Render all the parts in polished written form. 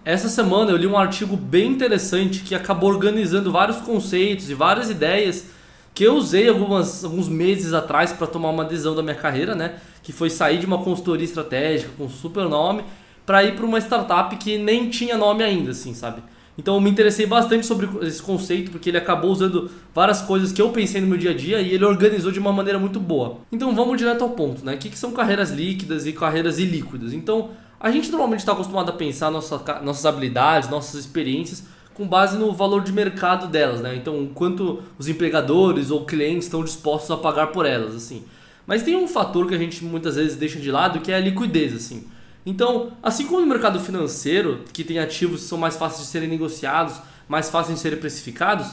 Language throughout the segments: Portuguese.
essa semana eu li um artigo bem interessante que acabou organizando vários conceitos e várias ideias que eu usei alguns meses atrás para tomar uma decisão da minha carreira, né? Que foi sair de uma consultoria estratégica com super nome para ir para uma startup que nem tinha nome ainda, assim, sabe? Então eu me interessei bastante sobre esse conceito porque ele acabou usando várias coisas que eu pensei no meu dia a dia e ele organizou de uma maneira muito boa. Então vamos direto ao ponto, né? O que são carreiras líquidas e carreiras ilíquidas? Então a gente normalmente está acostumado a pensar nossas habilidades, nossas experiências com base no valor de mercado delas, né? Então o quanto os empregadores ou clientes estão dispostos a pagar por elas, assim. Mas tem um fator que a gente muitas vezes deixa de lado que é a liquidez, assim. Então, assim como no mercado financeiro, que tem ativos que são mais fáceis de serem negociados, mais fáceis de serem precificados,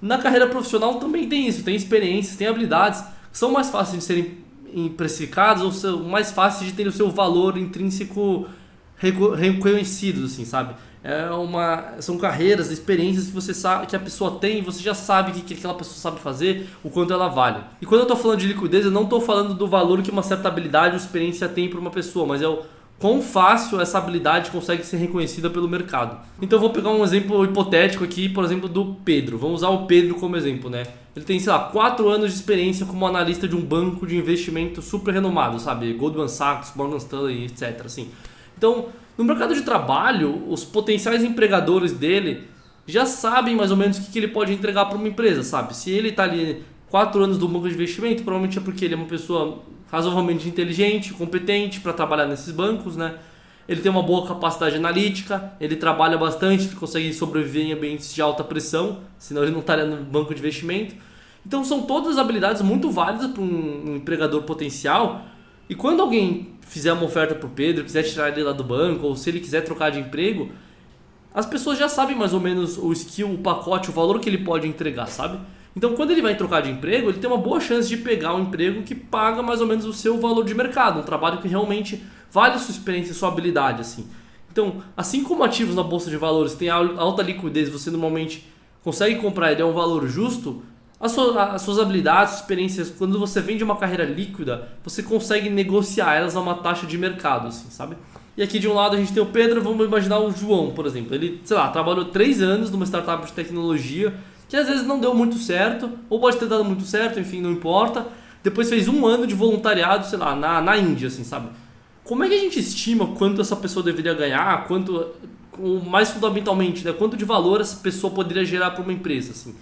na carreira profissional também tem isso, tem experiências, tem habilidades que são mais fáceis de serem precificados ou são mais fáceis de ter o seu valor intrínseco reconhecido, assim, sabe? São carreiras, experiências que você sabe que a pessoa tem e você já sabe que aquela pessoa sabe fazer, o quanto ela vale. E quando eu estou falando de liquidez, eu não estou falando do valor que uma certa habilidade ou experiência tem para uma pessoa, mas é o quão fácil essa habilidade consegue ser reconhecida pelo mercado. Então eu vou pegar um exemplo hipotético aqui, por exemplo, do Pedro. Vamos usar o Pedro como exemplo, né? Ele tem, sei lá, 4 anos de experiência como analista de um banco de investimento super renomado, sabe? Goldman Sachs, Morgan Stanley, etc. Assim. Então, no mercado de trabalho, os potenciais empregadores dele já sabem mais ou menos o que ele pode entregar para uma empresa, sabe? Se ele está ali 4 anos do banco de investimento, provavelmente é porque ele é uma pessoa razoavelmente inteligente, competente para trabalhar nesses bancos, né? Ele tem uma boa capacidade analítica, ele trabalha bastante, ele consegue sobreviver em ambientes de alta pressão, senão ele não estaria no banco de investimento. Então são todas habilidades muito válidas para um empregador potencial. E quando alguém fizer uma oferta para o Pedro, quiser tirar ele lá do banco, ou se ele quiser trocar de emprego, as pessoas já sabem mais ou menos o skill, o pacote, o valor que ele pode entregar, sabe? Então quando ele vai trocar de emprego, ele tem uma boa chance de pegar um emprego que paga mais ou menos o seu valor de mercado, um trabalho que realmente vale a sua experiência e sua habilidade, assim. Então, assim como ativos na bolsa de valores tem alta liquidez, você normalmente consegue comprar ele a um valor justo, as suas habilidades, experiências, quando você vende uma carreira líquida, você consegue negociar elas a uma taxa de mercado, assim, sabe? E aqui de um lado a gente tem o Pedro, vamos imaginar o João, por exemplo. Ele, sei lá, trabalhou 3 anos numa startup de tecnologia, que às vezes não deu muito certo, ou pode ter dado muito certo, enfim, não importa. Depois fez 1 ano de voluntariado, sei lá, na Índia, assim, sabe? Como é que a gente estima quanto essa pessoa deveria ganhar, mais fundamentalmente, né, quanto de valor essa pessoa poderia gerar para uma empresa, assim?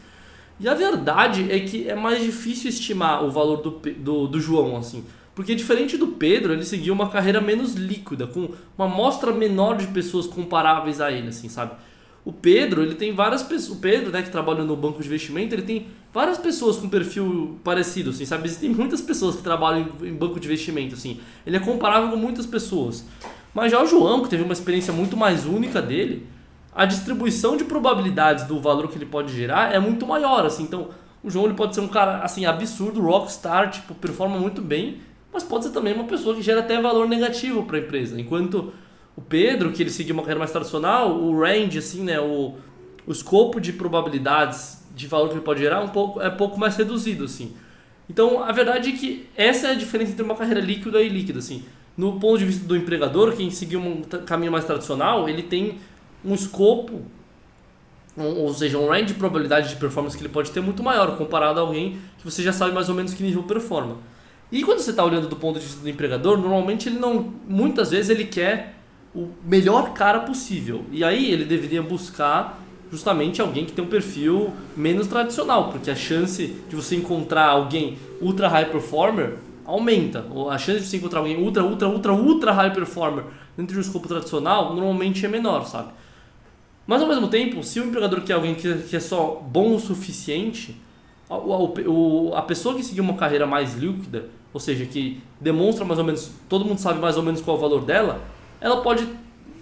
E a verdade é que é mais difícil estimar o valor do João, assim. Porque diferente do Pedro, ele seguiu uma carreira menos líquida, com uma amostra menor de pessoas comparáveis a ele, assim, sabe? O Pedro, ele tem várias pessoas. O Pedro, né, que trabalha no banco de investimento, ele tem várias pessoas com perfil parecido, assim, sabe? Existem muitas pessoas que trabalham em banco de investimento, assim. Ele é comparável com muitas pessoas. Mas já o João, que teve uma experiência muito mais única dele, a distribuição de probabilidades do valor que ele pode gerar é muito maior, assim. Então, o João ele pode ser um cara, assim, absurdo, rockstar, tipo, performa muito bem, mas pode ser também uma pessoa que gera até valor negativo para a empresa. Enquanto o Pedro, que ele seguiu uma carreira mais tradicional, o range, assim, né, o escopo de probabilidades de valor que ele pode gerar é um pouco mais reduzido, assim. Então, a verdade é que essa é a diferença entre uma carreira líquida e líquida, assim. No ponto de vista do empregador, quem seguiu um caminho mais tradicional, ele tem um escopo, ou seja, um range de probabilidade de performance que ele pode ter muito maior comparado a alguém que você já sabe mais ou menos que nível performa. E quando você está olhando do ponto de vista do empregador, normalmente muitas vezes ele quer o melhor cara possível. E aí ele deveria buscar justamente alguém que tem um perfil menos tradicional, porque a chance de você encontrar alguém ultra high performer aumenta. A chance de você encontrar alguém ultra high performer dentro de um escopo tradicional normalmente é menor, sabe? Mas ao mesmo tempo, se o empregador quer alguém que é só bom o suficiente, a pessoa que seguir uma carreira mais líquida, ou seja, que demonstra mais ou menos, todo mundo sabe mais ou menos qual é o valor dela, ela pode,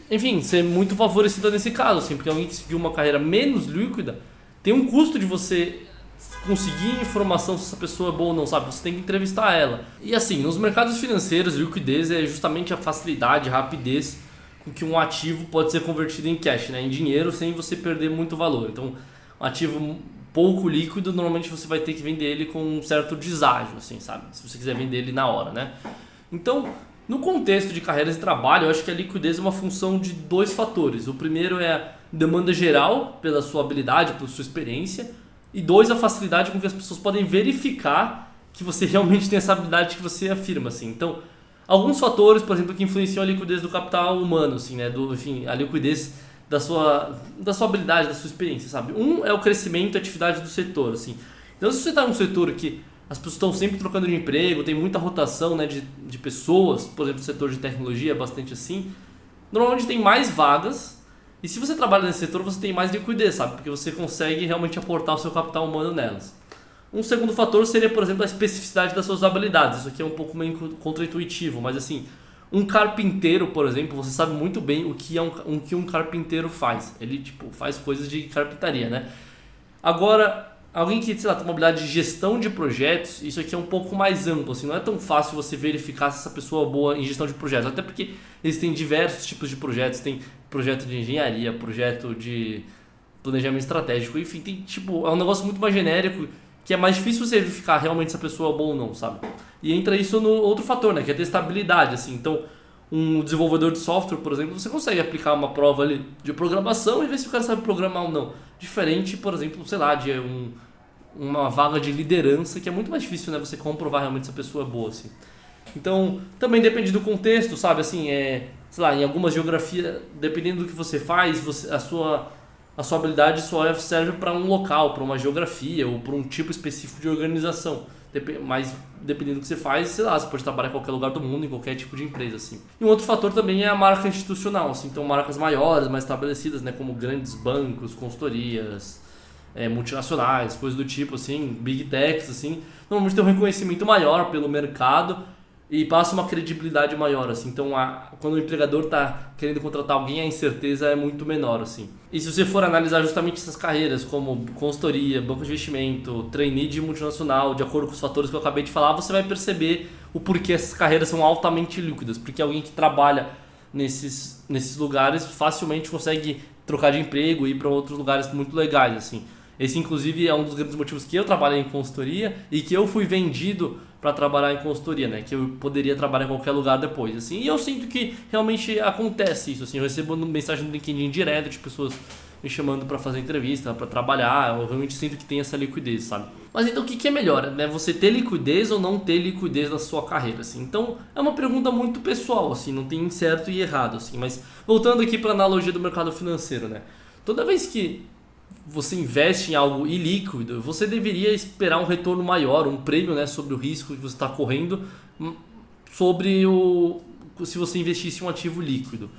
enfim, ser muito favorecida nesse caso, assim, porque alguém que seguiu uma carreira menos líquida tem um custo de você conseguir informação se essa pessoa é boa ou não, sabe? Você tem que entrevistar ela. E assim, nos mercados financeiros, liquidez é justamente a facilidade, a rapidez com que um ativo pode ser convertido em cash, né? Em dinheiro, sem você perder muito valor. Então, um ativo pouco líquido, normalmente você vai ter que vender ele com um certo deságio, assim, sabe? Se você quiser vender ele na hora, né? Então, No contexto de carreiras de trabalho, eu acho que a liquidez é uma função de dois fatores. O primeiro é a demanda geral pela sua habilidade, pela sua experiência. E dois, a facilidade com que as pessoas podem verificar que você realmente tem essa habilidade que você afirma, assim. Então, alguns fatores, por exemplo, que influenciam a liquidez do capital humano, assim, né? Enfim, a liquidez da sua habilidade, da sua experiência, sabe? Um é o crescimento e atividade do setor, assim. Então, se você está num setor que as pessoas estão sempre trocando de emprego, tem muita rotação, né, de pessoas, por exemplo, o setor de tecnologia é bastante assim, normalmente tem mais vagas, e se você trabalha nesse setor, você tem mais liquidez, sabe? Porque você consegue realmente aportar o seu capital humano nelas. Um segundo fator seria, por exemplo, a especificidade das suas habilidades. Isso aqui é um pouco meio contraintuitivo, mas assim, um carpinteiro, por exemplo, você sabe muito bem o que um carpinteiro faz. Ele, tipo, faz coisas de carpintaria, né? Agora, alguém que, sei lá, tem uma habilidade de gestão de projetos, isso aqui é um pouco mais amplo, assim, não é tão fácil você verificar se essa pessoa é boa em gestão de projetos, até porque existem diversos tipos de projetos, tem projeto de engenharia, projeto de planejamento estratégico, enfim, tem, tipo, é um negócio muito mais genérico, que é mais difícil você verificar realmente se a pessoa é boa ou não, sabe? E entra isso no outro fator, né, que é a testabilidade, assim, então um desenvolvedor de software, por exemplo, você consegue aplicar uma prova ali de programação e ver se o cara sabe programar ou não. Diferente, por exemplo, sei lá, de uma vaga de liderança, que é muito mais difícil, né, você comprovar realmente se a pessoa é boa, assim. Então, também depende do contexto, sabe, assim, sei lá, em algumas geografias, dependendo do que você faz, a sua habilidade só serve para um local, para uma geografia ou para um tipo específico de organização. Mas dependendo do que você faz, sei lá, você pode trabalhar em qualquer lugar do mundo, em qualquer tipo de empresa, assim. E um outro fator também é a marca institucional, assim, então marcas maiores, mais estabelecidas, né, como grandes bancos, consultorias, multinacionais, coisas do tipo, assim, big techs, assim, normalmente tem um reconhecimento maior pelo mercado e passa uma credibilidade maior, assim. Então, quando o empregador está querendo contratar alguém, a incerteza é muito menor, assim. E se você for analisar justamente essas carreiras, como consultoria, banco de investimento, trainee de multinacional, de acordo com os fatores que eu acabei de falar, você vai perceber o porquê essas carreiras são altamente líquidas, porque alguém que trabalha nesses lugares facilmente consegue trocar de emprego e ir para outros lugares muito legais, assim. Esse, inclusive, é um dos grandes motivos que eu trabalhei em consultoria e que eu fui vendido para trabalhar em consultoria, né? Que eu poderia trabalhar em qualquer lugar depois, assim. E eu sinto que realmente acontece isso, assim. Eu recebo mensagem no LinkedIn direto de pessoas me chamando para fazer entrevista, para trabalhar. Eu realmente sinto que tem essa liquidez, sabe? Mas então o que é melhor, né? Você ter liquidez ou não ter liquidez na sua carreira, assim? Então é uma pergunta muito pessoal, assim. Não tem certo e errado, assim. Mas voltando aqui para a analogia do mercado financeiro, né? Toda vez que você investe em algo ilíquido, você deveria esperar um retorno maior, um prêmio, né, sobre o risco que você está correndo se você investisse em um ativo líquido.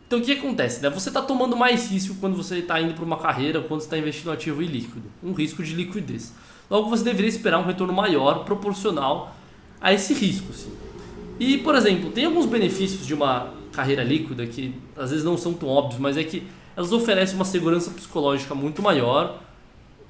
Então o que acontece, né? Você está tomando mais risco quando você está indo para uma carreira, quando você está investindo em um ativo ilíquido, um risco de liquidez. Logo você deveria esperar um retorno maior, proporcional a esse risco, sim. E, por exemplo, tem alguns benefícios de uma carreira líquida que às vezes não são tão óbvios, mas é que elas oferecem uma segurança psicológica muito maior,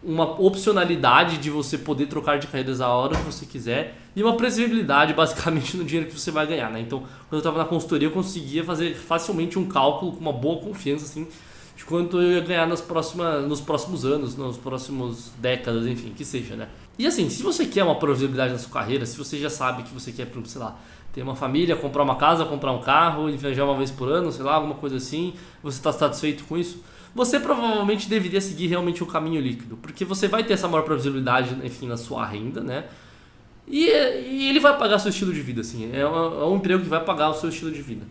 uma opcionalidade de você poder trocar de carreiras a hora que você quiser e uma previsibilidade basicamente no dinheiro que você vai ganhar, né? Então, quando eu estava na consultoria, eu conseguia fazer facilmente um cálculo com uma boa confiança, assim, de quanto eu ia ganhar nos próximos anos, nas próximas décadas, enfim, que seja, né? E assim, se você quer uma previsibilidade na sua carreira, se você já sabe que você quer, por exemplo, sei lá, ter uma família, comprar uma casa, comprar um carro, viajar uma vez por ano, sei lá, alguma coisa assim, você está satisfeito com isso, você provavelmente deveria seguir realmente o caminho líquido, porque você vai ter essa maior previsibilidade, enfim, na sua renda, né? E ele vai pagar seu estilo de vida, assim, é um emprego que vai pagar o seu estilo de vida.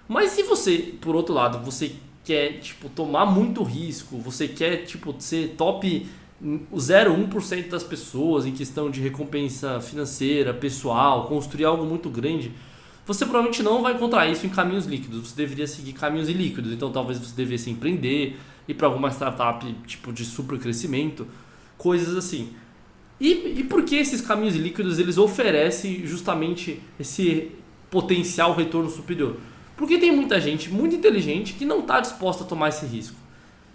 Mas se você, por outro lado, você quer, tipo, tomar muito risco, você quer, tipo, ser top 0,1% das pessoas em questão de recompensa financeira, pessoal, construir algo muito grande, você provavelmente não vai encontrar isso em caminhos líquidos. Você deveria seguir caminhos ilíquidos. Então talvez você devesse empreender, ir para alguma startup tipo de super crescimento, coisas assim. E por que esses caminhos ilíquidos eles oferecem justamente esse potencial retorno superior? Porque tem muita gente muito inteligente que não está disposta a tomar esse risco.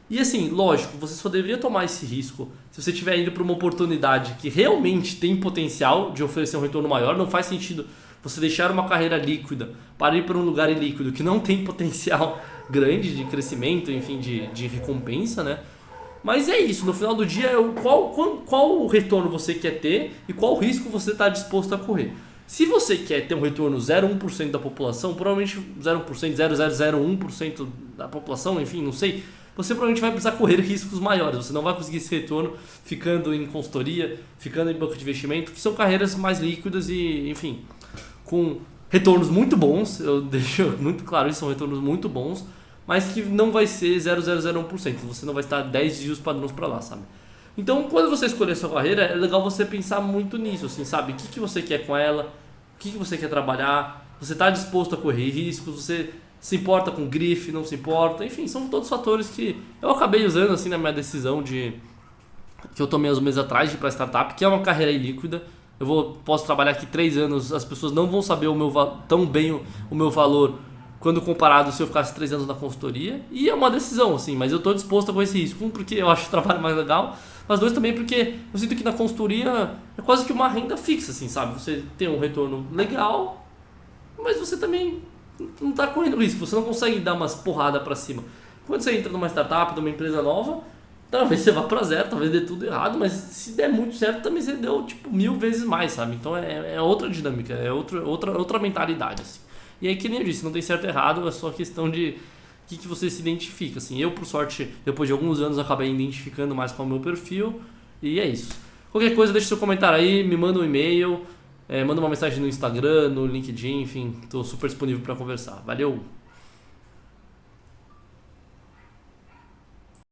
E assim, lógico, você só deveria tomar esse risco se você estiver indo para uma oportunidade que realmente tem potencial de oferecer um retorno maior. Não faz sentido você deixar uma carreira líquida para ir para um lugar ilíquido que não tem potencial grande de crescimento, enfim, de recompensa, né? Mas é isso, no final do dia, qual o retorno você quer ter e qual risco você está disposto a correr. Se você quer ter um retorno 0,1% da população, provavelmente 0,1%, 0,001% da população, enfim, não sei, você provavelmente vai precisar correr riscos maiores. Você não vai conseguir esse retorno ficando em consultoria, ficando em banco de investimento, que são carreiras mais líquidas e, enfim, com retornos muito bons. Eu deixo muito claro, isso são retornos muito bons, mas que não vai ser 0,001%. Você não vai estar 10 dias padrões para lá, sabe? Então, quando você escolher a sua carreira, é legal você pensar muito nisso, assim, sabe? O que você quer com ela, o que você quer trabalhar, você está disposto a correr riscos, você se importa com grife, não se importa, enfim, são todos fatores que eu acabei usando, assim, na minha decisão que eu tomei uns meses atrás de ir para startup, que é uma carreira ilíquida. Posso trabalhar aqui 3 anos, as pessoas não vão saber tão bem o meu valor quando comparado se eu ficasse 3 anos na consultoria, e é uma decisão, assim, mas eu estou disposto a correr esse risco. Um, porque eu acho o trabalho mais legal, mas dois, também porque eu sinto que na consultoria é quase que uma renda fixa, assim, sabe? Você tem um retorno legal, mas você também não está correndo risco, você não consegue dar umas porradas para cima. Quando você entra numa startup, numa empresa nova, talvez você vá para zero, talvez dê tudo errado, mas se der muito certo, também você deu tipo 1000 vezes mais, sabe? Então é outra dinâmica, é outra mentalidade, assim. E aí, que nem eu disse, não tem certo e errado, é só questão de que você se identifica, assim. Eu, por sorte, depois de alguns anos, acabei identificando mais com o meu perfil, e é isso. Qualquer coisa, deixa seu comentário aí, me manda um e-mail, manda uma mensagem no Instagram, no LinkedIn, enfim, estou super disponível para conversar. Valeu!